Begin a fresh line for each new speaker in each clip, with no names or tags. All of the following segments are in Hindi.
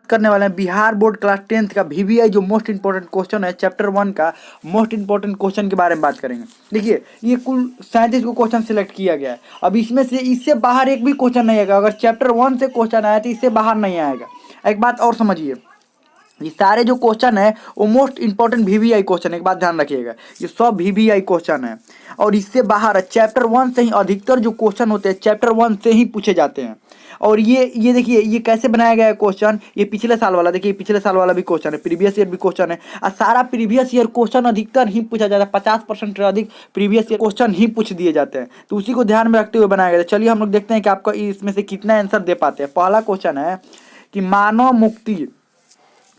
करने वाले हैं बिहार बोर्ड क्लास 10th का VBI जो मोस्ट इंपॉर्टेंट क्वेश्चन है चैप्टर 1 का मोस्ट इंपॉर्टेंट क्वेश्चन के बारे में बात करेंगे। देखिए ये कुल 37 को क्वेश्चन सिलेक्ट किया गया है। अब इसमें से इससे बाहर एक भी क्वेश्चन नहीं आएगा। अगर चैप्टर 1 से क्वेश्चन आया तो इससे बाहर नहीं आएगा। एक बात और समझिए, ये सारे जो क्वेश्चन है वो मोस्ट इंपॉर्टेंट VBI क्वेश्चन है। एक बात ध्यान रखिएगा, ये सब VBI क्वेश्चन है और इससे बाहर चैप्टर 1 से ही अधिकतर जो क्वेश्चन होते हैं चैप्टर 1 से ही पूछे जाते हैं। और ये देखिए ये कैसे बनाया गया है क्वेश्चन, ये पिछले साल वाला, देखिए पिछले साल वाला भी क्वेश्चन है, प्रीवियस ईयर भी क्वेश्चन है और सारा प्रीवियस ईयर क्वेश्चन अधिकतर ही पूछा जाता है। 50% से अधिक प्रीवियस ईयर क्वेश्चन ही पूछ दिए जाते हैं, तो उसी को ध्यान में रखते हुए बनाया गया। चलिए हम लोग देखते हैं कि आपको इसमें से कितना आंसर दे पाते हैं। पहला क्वेश्चन है कि मानव मुक्ति,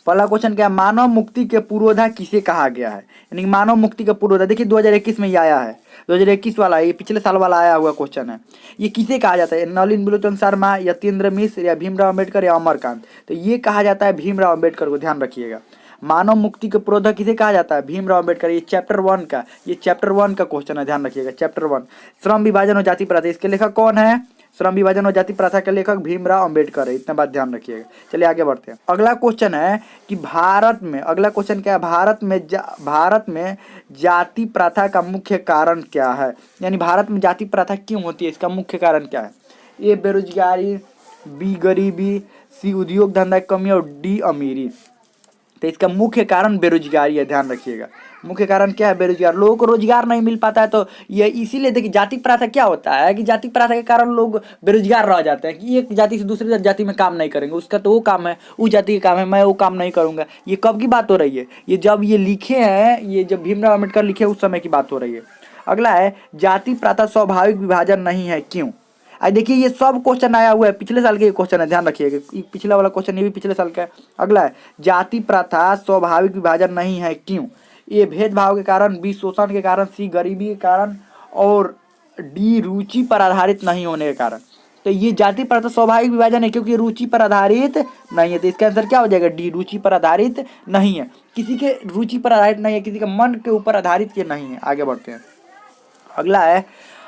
पहला क्वेश्चन क्या है, मानव मुक्ति के पूर्वोधा किसे कहा गया है, यानी कि मानव मुक्ति का पूर्वोधा। देखिए 2021 में ये आया है, 2021 वाला, ये पिछले साल वाला आया हुआ क्वेश्चन है। ये किसे कहा जाता है, नलिन बिलोचन शर्मा, यतीन्द्र मिश्र या भीमराव अम्बेडकर या अमरकांत। तो ये कहा जाता है भीमराव अम्बेडकर को, ध्यान रखिएगा। मानव मुक्ति के पूर्वोधा किसे कहा जाता है, भीमराव अम्बेडकर। ये चैप्टर 1 का, ये चैप्टर 1 का क्वेश्चन है, ध्यान रखिएगा चैप्टर 1। श्रम विभाजन और जाति प्रथा, इसके लेखक कौन है, श्रम विभाजन और जाति प्रथा के लेखक भीमराव अम्बेडकर है। इतना बात ध्यान रखिएगा। चलिए आगे बढ़ते हैं। अगला क्वेश्चन है कि भारत में, अगला क्वेश्चन क्या है, भारत में जाति प्रथा का मुख्य कारण क्या है, यानी भारत में जाति प्रथा क्यों होती है, इसका मुख्य कारण क्या है। ए बेरोजगारी, बी गरीबी, सी उद्योग धंधा की कमी और डी अमीरी। तो इसका मुख्य कारण बेरोजगारी है, ध्यान रखिएगा। मुख्य कारण क्या है, बेरोजगार, लोगों को रोजगार नहीं मिल पाता है। तो ये इसीलिए देखिए जाति प्रथा क्या होता है कि जाति प्रथा के कारण लोग बेरोजगार रह जाते हैं कि एक जाति से दूसरी जाति में काम नहीं करेंगे, उसका तो वो काम है, उस जाति का काम है, मैं वो काम नहीं करूंगा। ये कब की बात हो रही है, ये जब ये लिखे हैं, ये जब भीमराव अम्बेडकर लिखे उस समय की बात हो रही है। अगला है जाति प्रथा स्वाभाविक विभाजन नहीं है, क्यों। आज देखिए ये सब क्वेश्चन आया हुआ है, पिछले साल के क्वेश्चन है, ध्यान रखिएगा। पिछला वाला क्वेश्चन ये भी पिछले साल का है। अगला है जाति प्रथा स्वाभाविक विभाजन नहीं है, क्यों। ए भेदभाव के कारण, बी शोषण के कारण, सी गरीबी के कारण और डी रुचि पर आधारित नहीं होने के कारण। तो ये जाति प्रथा स्वाभाविक विभाजन है क्योंकि रुचि पर आधारित नहीं है। तो इसका आंसर क्या हो जाएगा, डी, रुचि पर आधारित नहीं है। किसी के रुचि पर आधारित नहीं है, किसी के मन के ऊपर आधारित के नहीं है। आगे बढ़ते हैं।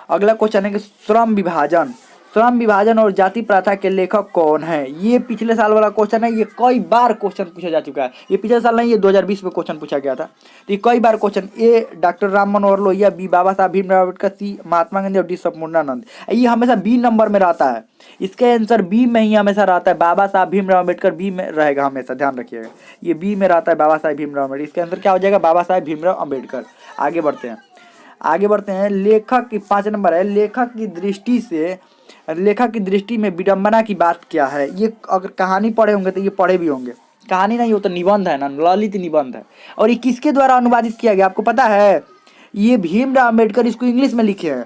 अगला क्वेश्चन है कि श्रम विभाजन और जाति प्रथा के लेखक कौन है। ये पिछले साल वाला क्वेश्चन है, ये कई बार क्वेश्चन पूछा जा चुका है। ये पिछले साल नहीं, ये 2020 में क्वेश्चन पूछा गया था। तो ये कई बार क्वेश्चन, ए डॉक्टर राम मनोहर लोहिया, बी बाबा साहब भीमराव अम्बेडकर, सी महात्मा गांधी और डी संपूर्णानंद। ये हमेशा बी नंबर में रहता है, इसका आंसर बी में ही हमेशा रहता है। बाबा साहब भीमराव अम्बेडकर बी में रहेगा हमेशा, ध्यान रखिएगा। ये बी में रहता है बाबा साहब भीमराव अम्बेडकर। इसका आंसर क्या हो जाएगा, बाबा साहब भीमराव अम्बेडकर। आगे बढ़ते हैं। लेखक की 5 नंबर है, लेखक की दृष्टि में विडंबना की बात क्या है। ये अगर कहानी पढ़े होंगे तो ये पढ़े भी होंगे, कहानी नहीं हो तो निबंध है ना, ललित निबंध है। और ये किसके द्वारा अनुवादित किया गया आपको पता है, ये भीमराव अम्बेडकर इसको इंग्लिश में लिखे हैं।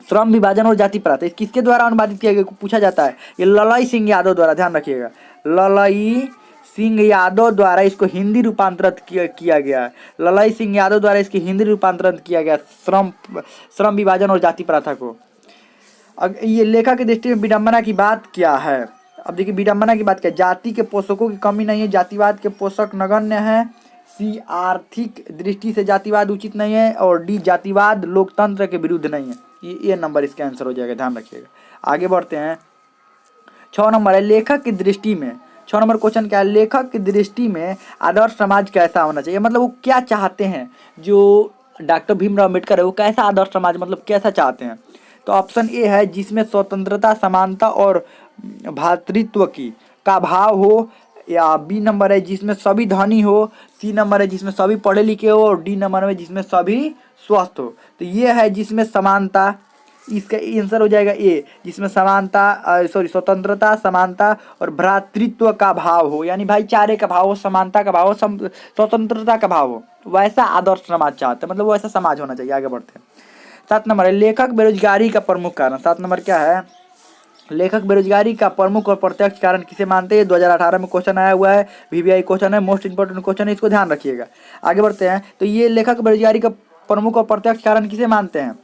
श्रम विभाजन और जाति प्रथा किसके द्वारा अनुवादित किया गया पूछा जाता है, ये ललई सिंह यादव द्वारा, ध्यान रखिएगा। ललई सिंह यादव द्वारा इसको हिंदी रूपांतरित किया गया है। ललई सिंह यादव द्वारा इसकी हिंदी रूपांतरित किया गया श्रम विभाजन और जाति प्रथा को। ये लेखक की दृष्टि में विडंबना की बात क्या है। अब देखिए विडंबना की बात क्या है, जाति के पोषकों की कमी नहीं है, जातिवाद के पोषक नगण्य है, सी आर्थिक दृष्टि से जातिवाद उचित नहीं है और डी जातिवाद लोकतंत्र के विरुद्ध नहीं है। ये नंबर इसका आंसर हो जाएगा, ध्यान रखिएगा। आगे बढ़ते हैं। 6 नंबर है लेखक की दृष्टि में, 6 नंबर क्वेश्चन क्या है, लेखक की दृष्टि में आदर्श समाज कैसा होना चाहिए, मतलब वो क्या चाहते हैं, जो डॉक्टर भीमराव अम्बेडकर है वो कैसा आदर्श समाज मतलब कैसा चाहते हैं। तो ऑप्शन ए है जिसमें स्वतंत्रता, समानता और भ्रातृत्व का भाव हो, या बी नंबर है जिसमें सभी धनी हो, सी नंबर है जिसमें सभी पढ़े लिखे हो और डी नंबर में जिसमें सभी स्वस्थ हो। तो ये है जिसमें समानता, इसका आंसर हो जाएगा ए, जिसमें स्वतंत्रता, समानता और भ्रातृत्व का भाव हो, यानी भाईचारे का भाव हो, समानता का भाव हो, स्वतंत्रता का भाव हो, वैसा आदर्श समाज चाहते हैं, मतलब वैसा समाज होना चाहिए। आगे बढ़ते हैं। 7 नंबर है लेखक बेरोजगारी का प्रमुख कारण। 7 नंबर क्या है, लेखक बेरोजगारी का प्रमुख और प्रत्यक्ष कारण किसे मानते हैं। 2018 में क्वेश्चन आया हुआ है, VBI क्वेश्चन है, मोस्ट इंपोर्टेंट क्वेश्चन है, इसको ध्यान रखिएगा। आगे बढ़ते हैं। तो ये लेखक बेरोजगारी का प्रमुख और प्रत्यक्ष कारण किसे मानते हैं,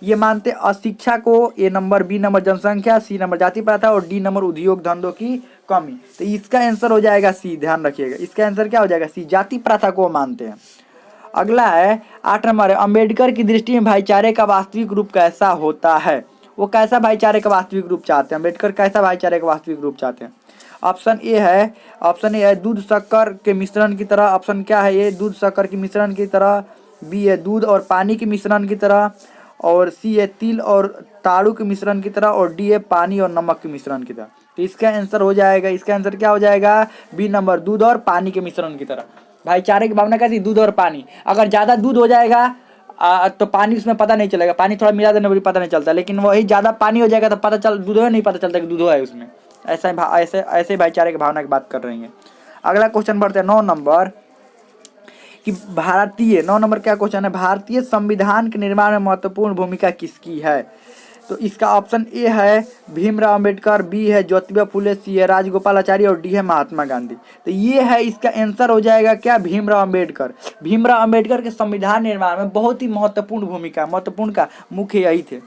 ये मानते अशिक्षा को, ए नंबर, बी नंबर जनसंख्या, सी नंबर जाति प्रथा और डी नंबर उद्योग धंधों की कमी। तो इसका आंसर हो जाएगा सी, ध्यान रखिएगा। इसका आंसर क्या हो जाएगा, सी, जाति प्रथा को मानते हैं। अगला है 8 नंबर है अम्बेडकर की दृष्टि में भाईचारे का वास्तविक रूप कैसा होता है। वो कैसा भाईचारे का वास्तविक रूप चाहते हैं, अम्बेडकर कैसा भाईचारे का वास्तविक रूप चाहते हैं। ऑप्शन ए है दूध शक्कर के मिश्रण की तरह। ऑप्शन क्या है ये, दूध शक्कर के मिश्रण की तरह। बी है दूध और पानी के मिश्रण की तरह। और सी है तिल और ताड़ू के मिश्रण की तरह। और डी है पानी और नमक के मिश्रण की तरह। तो इसका आंसर हो जाएगा, इसका आंसर क्या हो जाएगा, बी नंबर, दूध और पानी के मिश्रण की तरह। भाईचारे की भावना कैसी, दूध और पानी। अगर ज़्यादा दूध हो जाएगा तो पानी उसमें पता नहीं चलेगा, पानी थोड़ा मिला देने पर भी पता नहीं चलता, लेकिन वही ज़्यादा पानी हो जाएगा तो पता चल दूध है, नहीं पता चलता कि दूध है उसमें। ऐसे भाईचारे की भावना की बात कर रही हैं। अगला क्वेश्चन बढ़ते हैं 9 नंबर कि नौ नंबर क्या क्वेश्चन है, भारतीय संविधान के निर्माण में महत्वपूर्ण भूमिका किसकी है। तो इसका ऑप्शन ए है भीमराव अम्बेडकर, बी है ज्योतिबा फुले, सी है राजगोपालाचारी और डी है महात्मा गांधी। तो ये है इसका आंसर हो जाएगा क्या, भीमराव अम्बेडकर। भीमराव अम्बेडकर के संविधान निर्माण में बहुत ही महत्वपूर्ण भूमिका, महत्वपूर्ण का मुख्य यही थे।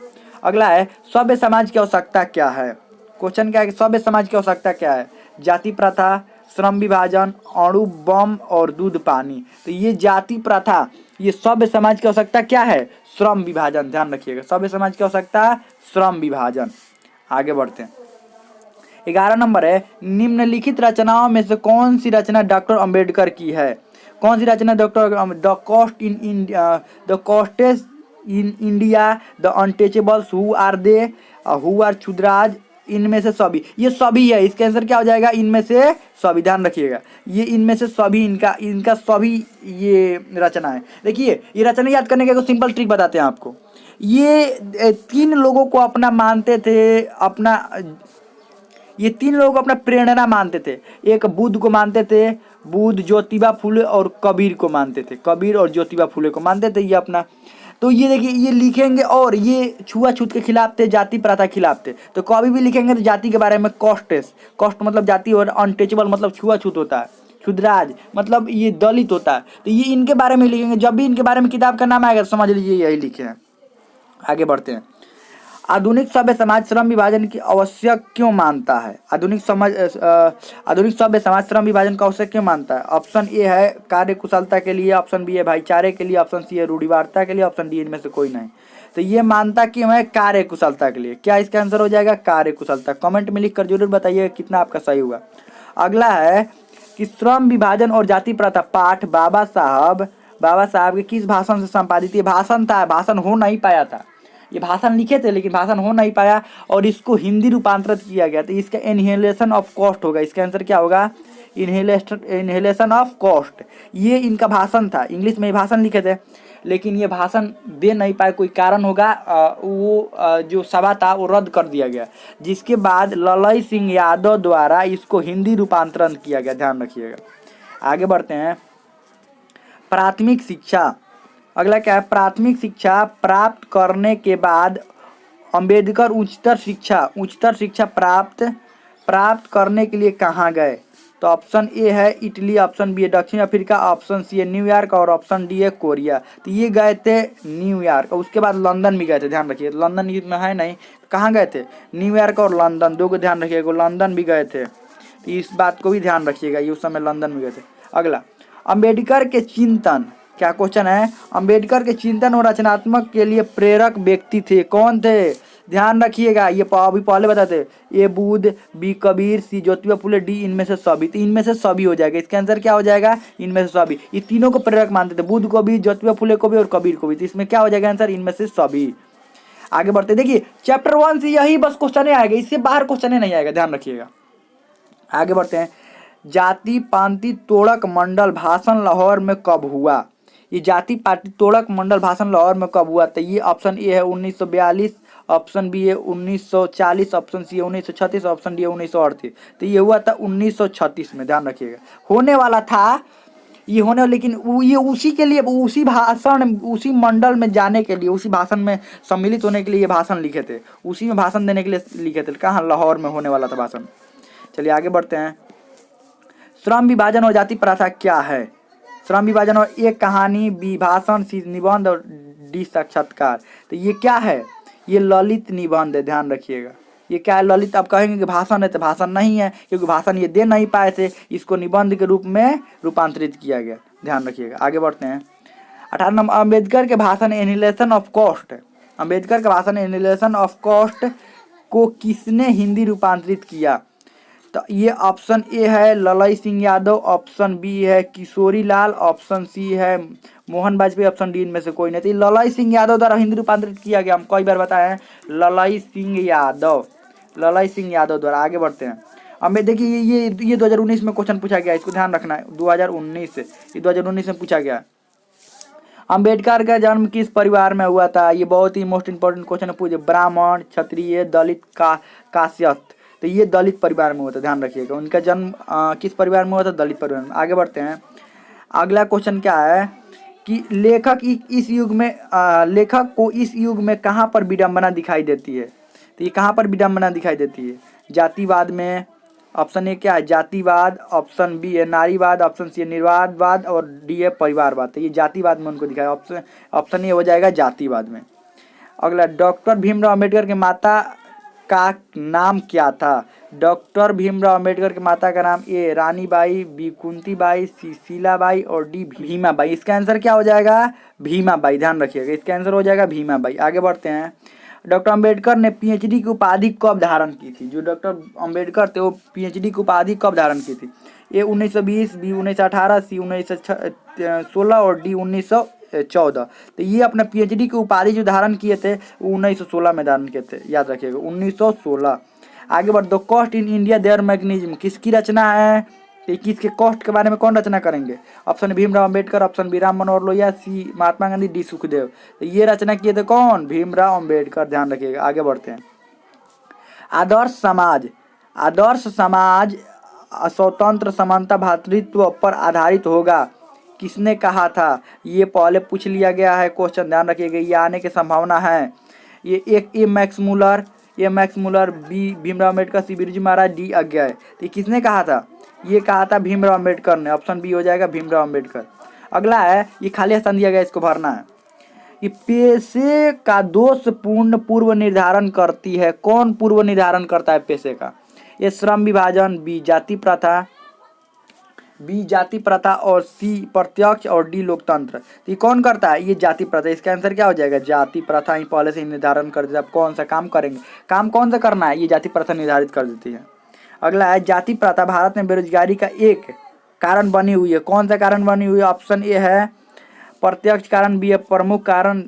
अगला है सभ्य समाज की आवश्यकता क्या है। क्वेश्चन क्या है, सभ्य समाज की आवश्यकता क्या है, जाति प्रथा, श्रम विभाजन, अणु बम और दूध पानी। तो ये जाति प्रथा, ये सभ्य समाज की आवश्यकता क्या है, श्रम विभाजन। ध्यान रखिएगा, सभ्य समाज की आवश्यकता श्रम विभाजन। आगे बढ़ते हैं 11 नंबर है निम्नलिखित रचनाओं में से कौन सी रचना डॉक्टर अंबेडकर की है। कौन सी रचना doctor, the castes in India, the untouchables, who are they, who are Shudras, इनमें से सभी। ये सभी है, इसका आंसर क्या हो जाएगा, इनमें से सभी। ध्यान रखिएगा, ये इनमें से सभी, इनका सभी ये रचना है। देखिए ये रचना याद करने का एक सिंपल ट्रिक बताते हैं आपको। ये 3 लोगों को अपना मानते थे, ये 3 लोगों को अपना प्रेरणा मानते थे। एक बुद्ध को मानते थे, बुद्ध, ज्योतिबा फुले और कबीर को मानते थे, कबीर और ज्योतिबा फुले को मानते थे ये अपना। तो ये देखिए ये लिखेंगे, और ये छुआछूत के खिलाफ थे, जाति प्रथा के खिलाफ थे। तो कभी भी लिखेंगे तो जाति के बारे में कॉस्ट मतलब जाति, और अनटचेबल मतलब छुआछूत होता है, क्षुद्राज मतलब ये दलित होता है। तो ये इनके बारे में लिखेंगे, जब भी इनके बारे में किताब का नाम आएगा तो समझ लीजिए यही लिखे हैं। आगे बढ़ते हैं, आधुनिक सभ्य समाज श्रम विभाजन की आवश्यक क्यों मानता है। आधुनिक सभ्य समाज श्रम विभाजन का आवश्यक क्यों मानता है। ऑप्शन ए है कार्य कुशलता के लिए, ऑप्शन बी है भाईचारे के लिए, ऑप्शन सी है रूढ़िवादिता के लिए, ऑप्शन डी इनमें से कोई नहीं। तो ये मानता क्यों है, कार्य कुशलता के लिए। क्या इसका आंसर हो जाएगा, कार्य कुशलता। कमेंट में लिख कर जरूर बताइए कितना आपका सही हुआ। अगला है कि श्रम विभाजन और जाति प्रथा पाठ बाबा साहब के किस भाषण से संपादित। ये भाषण था, भाषण हो नहीं पाया था, ये भाषण लिखे थे लेकिन भाषण हो नहीं पाया और इसको हिंदी रूपांतरित किया गया। तो इसका इनहेलेशन ऑफ कॉस्ट होगा, इसका आंसर क्या होगा, इनहेलेशन ऑफ कॉस्ट। ये इनका भाषण था, इंग्लिश में ये भाषण लिखे थे लेकिन ये भाषण दे नहीं पाए, कोई कारण होगा, जो सभा था वो रद्द कर दिया गया, जिसके बाद ललई सिंह यादव द्वारा इसको हिंदी रूपांतरण किया गया। ध्यान रखिएगा। आगे बढ़ते हैं, प्राथमिक शिक्षा। अगला क्या है, प्राथमिक शिक्षा प्राप्त करने के बाद अंबेडकर उच्चतर शिक्षा प्राप्त करने के लिए कहाँ गए। तो ऑप्शन ए है इटली, ऑप्शन बी है दक्षिण अफ्रीका, ऑप्शन सी है न्यूयॉर्क और ऑप्शन डी है कोरिया। तो ये गए थे न्यूयॉर्क, उसके बाद लंदन भी गए थे। ध्यान रखिए, लंदन में है नहीं, कहाँ गए थे, न्यूयॉर्क और लंदन, दो को ध्यान रखिएगा, लंदन भी गए थे। तो इस बात को भी ध्यान रखिएगा, ये उस समय लंदन में गए थे। अगला, अम्बेडकर के चिंतन, क्या क्वेश्चन है, अम्बेडकर के चिंतन और रचनात्मक के लिए प्रेरक व्यक्ति थे, कौन थे। ध्यान रखिएगा, ये अभी पहले बताते, ए बुद्ध, बी कबीर, सी ज्योतिबा फुले, डी इनमें से सभी। तो इनमें से सभी हो जाएगा, इसका आंसर क्या हो जाएगा, इनमें से सभी। ये तीनों को प्रेरक मानते थे, बुद्ध को भी, ज्योतिबा फुले को भी और कबीर को भी। तो इसमें क्या हो जाएगा आंसर, इनमें से सभी। आगे बढ़ते, देखिए चैप्टर 1 से यही बस क्वेश्चन आएगा, इससे बाहर क्वेश्चन नहीं आएगा, ध्यान रखिएगा। आगे बढ़ते हैं, जाति पांति तोड़क मंडल भाषण लाहौर में कब हुआ। ये जाति पार्टी तोड़क मंडल भाषण लाहौर में कब हुआ। तो ये ऑप्शन ए है 1942, ऑप्शन बी है 1940, ऑप्शन सी है 1936, ऑप्शन डी है 1938। तो ये हुआ था 1936 में। ध्यान रखिएगा, होने वाला था ये होने, लेकिन ये उसी के लिए, उसी भाषण, उसी मंडल में जाने के लिए, उसी भाषण में सम्मिलित होने के लिए ये भाषण लिखे थे, उसी में भाषण देने के लिए लिखे थे। कहाँ, लाहौर में होने वाला था भाषण। चलिए आगे बढ़ते हैं, श्रम विभाजन और जाति प्रथा क्या है। श्रम विभाजन और एक कहानी, बी भाषण, सी निबंध और डी साक्षात्कार। तो ये क्या है, ये ललित निबंध है। ध्यान रखिएगा, ये क्या है, ललित। आप कहेंगे कि भाषण है, तो भाषण नहीं है, क्योंकि भाषण ये दे नहीं पाए थे, इसको निबंध के रूप में रूपांतरित किया गया। ध्यान रखिएगा। आगे बढ़ते हैं, 18 नंबर, अम्बेडकर के भाषण एनिहिलेशन ऑफ कॉस्ट। अम्बेडकर के भाषण एनिहिलेशन ऑफ कॉस्ट को किसने हिंदी रूपांतरित किया। तो ये ऑप्शन ए है ललई सिंह यादव, ऑप्शन बी है किशोरी लाल, ऑप्शन सी है मोहन वाजपेयी, ऑप्शन डी इनमें से कोई नहीं। तो ये ललई सिंह यादव द्वारा हिंदी रूपांतरित किया गया, हम कई बार बताए हैं, ललई सिंह यादव, ललई सिंह यादव द्वारा। आगे बढ़ते हैं। अब मैं देखिए ये 2019 में क्वेश्चन पूछा गया, इसको ध्यान रखना है, 2019 ये 2019 में पूछा गया। अंबेडकर का जन्म किस परिवार में हुआ था? ये बहुत ही मोस्ट इंपॉर्टेंट क्वेश्चन है, पूछे ब्राह्मण, क्षत्रिय, दलित, काश्यप। तो ये दलित परिवार में हुआ था, ध्यान रखिएगा। उनका जन्म किस परिवार में हुआ था? दलित परिवार में। आगे बढ़ते हैं। अगला क्वेश्चन क्या है कि लेखक इस युग में लेखक को इस युग में कहाँ पर विडंबना दिखाई देती है? तो ये कहाँ पर विडंबना दिखाई देती है? जातिवाद में, ऑप्शन ए क्या है जातिवाद, ऑप्शन बी है नारीवाद, ऑप्शन सी है निर्वादवाद और डी है परिवारवाद। तो ये जातिवाद में उनको दिखाया, ऑप्शन ए हो जाएगा जातिवाद में। अगला, डॉक्टर भीमराव अम्बेडकर के माता का नाम क्या था? डॉक्टर भीमराव अम्बेडकर के माता का नाम ए रानीबाई, बी कुंतीबाई, सी शीलाबाई और डी भीमाबाई। इसका आंसर क्या हो जाएगा? भीमाबाई, ध्यान रखिएगा, इसका आंसर हो जाएगा भीमाबाई। आगे बढ़ते हैं। डॉक्टर अंबेडकर ने पीएचडी की उपाधि कब धारण की थी? जो डॉक्टर अंबेडकर थे वो पीएचडी की उपाधि कब धारण की थी? ए 1920, बी 1918, सी 1916 और डी 1914। तो ये अपने पीएचडी की उपाधि जो धारण किए थे वो 1916 में धारण किए थे, याद रखिएगा 1916। आगे बढ़ दो। कॉस्ट इन इंडिया देयर मैग्नीज्म किसकी रचना है? तो किसके कॉस्ट के बारे में कौन रचना करेंगे? Option Bhimrao Ambedkar, option B Ram Manohar Lohia, C Mahatma Gandhi, D Sukhdev. तो ये रचना किए थे कौन? भीमराव अम्बेडकर, ध्यान रखिएगा। आगे बढ़ते हैं। आदर्श समाज, आदर्श समाज स्वतंत्र समानता भातृत्व पर आधारित होगा, किसने कहा था? ये पहले पूछ लिया गया है क्वेश्चन, ध्यान रखिएगा, ये आने की संभावना है। ये एक A Max Muller, B Bhimrao Ambedkar, C Birju Maharaj, D अज्ञा। तो किसने कहा था? ये कहा था भीमराव अम्बेडकर ने, ऑप्शन बी हो जाएगा भीमराव अम्बेडकर। अगला है, ये खाली स्थान दिया गया, इसको भरना है। ये पेशे का दोषपूर्ण पूर्व निर्धारण करती है, कौन पूर्व निर्धारण करता है पेशे का? ये श्रम विभाजन, बी जाति प्रथा और सी प्रत्यक्ष और डी लोकतंत्र। तो ये कौन करता है? ये जाति प्रथा। इसका आंसर क्या हो जाएगा? जाति प्रथा ही पहले से ही निर्धारण कर देती है, आप कौन सा काम करेंगे, काम कौन सा करना है, ये जाति प्रथा निर्धारित कर देती है। अगला है, जाति प्रथा भारत में बेरोजगारी का एक कारण बनी हुई है, कौन सा कारण बनी हुई है? ऑप्शन ए है प्रत्यक्ष कारण, बी है प्रमुख कारण,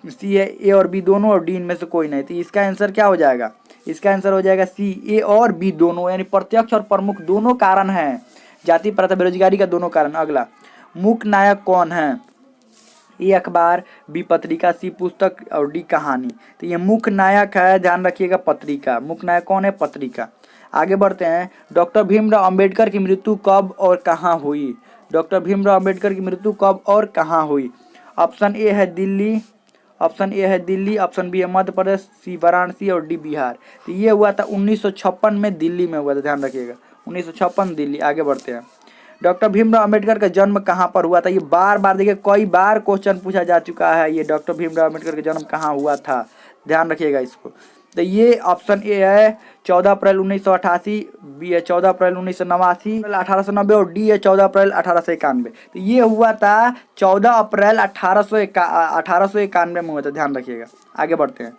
सी है ए और बी दोनों और डी इनमें से कोई नहीं। तो इसका आंसर क्या हो जाएगा? इसका आंसर हो जाएगा सी, ए और बी दोनों, यानी प्रत्यक्ष और प्रमुख दोनों कारण हैं जाति प्रथा बेरोजगारी का, दोनों कारण। अगला, मुख्य नायक कौन है? ए अखबार, बी पत्रिका, सी पुस्तक और डी कहानी। तो ये मुख्य नायक है, ध्यान रखिएगा पत्रिका। मुख्य नायक कौन है? पत्रिका। आगे बढ़ते हैं। डॉक्टर भीमराव अंबेडकर की मृत्यु कब और कहाँ हुई? डॉक्टर भीमराव अंबेडकर की मृत्यु कब और कहाँ हुई? ऑप्शन ए है दिल्ली, ऑप्शन बी है मध्य प्रदेश, सी वाराणसी और डी बिहार। तो ये हुआ था 1956 में, दिल्ली में हुआ था, ध्यान रखिएगा 1956 दिल्ली। आगे बढ़ते हैं। डॉक्टर भीमराव अंबेडकर का जन्म कहाँ पर हुआ था? ये बार बार देखिए कई बार क्वेश्चन पूछा जा चुका है, ये डॉक्टर भीमराव अंबेडकर का जन्म कहाँ हुआ था, ध्यान रखिएगा इसको। तो ये ऑप्शन ए है 14 अप्रैल 1988, बी है 14 अप्रैल 1989, 1890 और डी है 14 अप्रैल 1891। तो ये हुआ था 14 अप्रैल 1891 में हुआ था, ध्यान रखिएगा। आगे बढ़ते हैं।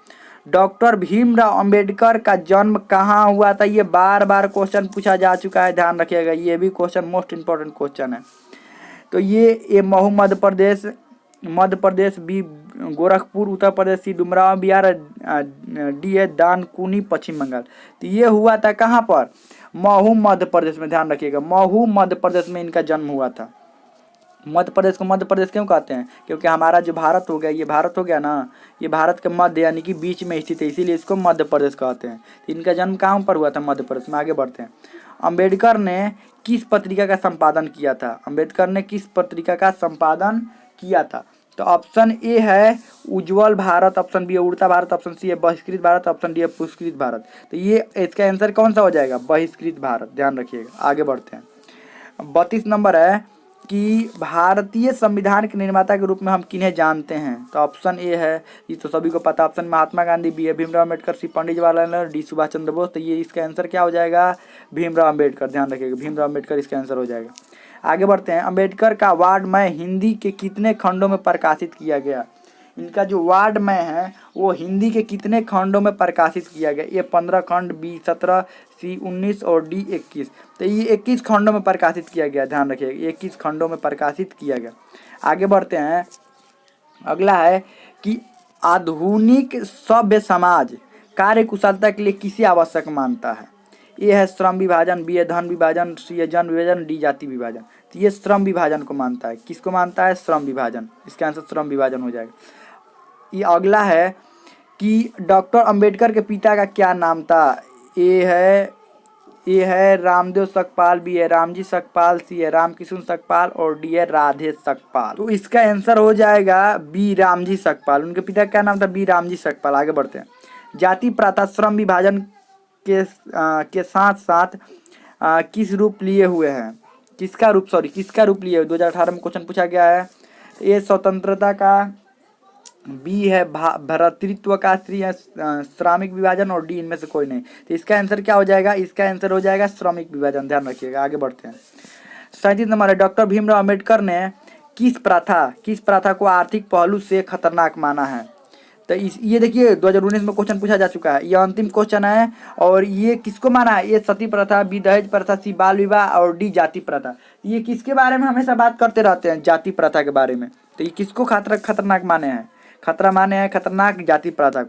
डॉक्टर भीमराव अंबेडकर का जन्म कहाँ हुआ था? ये बार बार क्वेश्चन पूछा जा चुका है, ध्यान रखिएगा, ये भी क्वेश्चन मोस्ट इंपॉर्टेंट क्वेश्चन है। तो ये महू मध्य प्रदेश, बी गोरखपुर उत्तर प्रदेश, सी डुमराव बिहार, डी है दानकुनी पश्चिम बंगाल। तो ये हुआ था कहाँ पर? महू मध्य प्रदेश में, ध्यान रखिएगा, महू मध्य प्रदेश में इनका जन्म हुआ था। मध्य प्रदेश को मध्य प्रदेश क्यों कहते हैं? क्योंकि हमारा जो भारत हो गया, ये भारत हो गया ना, ये भारत के मध्य यानी कि बीच में स्थित है, इसीलिए इसको मध्य प्रदेश कहते हैं। तो इनका जन्म कहाँ पर हुआ था? मध्य प्रदेश में। आगे बढ़ते हैं। अंबेडकर ने किस पत्रिका का संपादन किया था? अंबेडकर ने किस पत्रिका का संपादन किया था? तो ऑप्शन ए है उज्ज्वल भारत, ऑप्शन बी है उड़ता भारत, ऑप्शन सी है बहिष्कृत भारत, ऑप्शन डी है पुरस्कृत भारत। तो ये इसका आंसर कौन सा हो जाएगा? बहिष्कृत भारत, ध्यान रखिएगा। आगे बढ़ते हैं। 32 नंबर है कि भारतीय संविधान के निर्माता के रूप में हम किन्हें जानते हैं? तो ऑप्शन ए है, ये तो सभी को पता, ऑप्शन महात्मा गांधी, बी है भीमराव अम्बेडकर, सी पंडित जवाहरलाल नेहरू, डी सुभाष चंद्र बोस। तो ये इसका आंसर क्या हो जाएगा? भीमराव अम्बेडकर, ध्यान रखिएगा, भीमराव अम्बेडकर इसका आंसर हो जाएगा। आगे बढ़ते हैं। अम्बेडकर का वाङ्मय हिंदी के कितने खंडों में प्रकाशित किया गया? इनका जो वार्ड में है वो हिंदी के कितने खंडों में प्रकाशित किया गया। ए 15 खंड, बी 17, सी 19 और डी 21। तो ये 21 खंडों में प्रकाशित किया गया, ध्यान रखिएगा 21 खंडों में प्रकाशित किया गया। आगे बढ़ते हैं। अगला है कि आधुनिक सभ्य समाज कार्य कुशलता के लिए किसे आवश्यक मानता है। ए है श्रम विभाजन, बी है धन विभाजन, सी है जन विभाजन, डी जाति विभाजन। तो ये श्रम विभाजन को मानता है। किसको मानता है? श्रम विभाजन। इसका आंसर श्रम विभाजन हो जाएगा। ये अगला है कि डॉक्टर अंबेडकर के पिता का क्या नाम था। ए है रामदेव सकपाल, बी है रामजी सकपाल, सी है रामकिशन सकपाल और डी है राधे सकपाल। तो इसका आंसर हो जाएगा बी रामजी सकपाल। उनके पिता का क्या नाम था? बी रामजी सकपाल। आगे बढ़ते हैं। जाति प्रथा श्रम विभाजन के साथ साथ किस रूप लिए हुए हैं? किसका रूप लिए हुए? 2018 में क्वेश्चन पूछा गया है। ए स्वतंत्रता का, बी है भ्रातृत्व का, सी है श्रमिक विभाजन और डी इनमें से कोई नहीं। तो इसका आंसर क्या हो जाएगा? इसका आंसर हो जाएगा श्रमिक विभाजन। ध्यान रखिएगा। आगे बढ़ते हैं। 37 नंबर है, डॉक्टर भीमराव अम्बेडकर ने किस प्रथा को आर्थिक पहलू से खतरनाक माना है। तो ये देखिए 2019 में क्वेश्चन पूछा जा चुका है, ये अंतिम क्वेश्चन है। और ये किसको माना है? ये सती प्रथा, बी दहेज प्रथा, सी बाल विवाह और डी जाति प्रथा। ये किसके बारे में हमेशा बात करते रहते हैं? जाति प्रथा के बारे में। तो ये किसको खतरनाक माने हैं? खतरनाक जाति प्रथा को।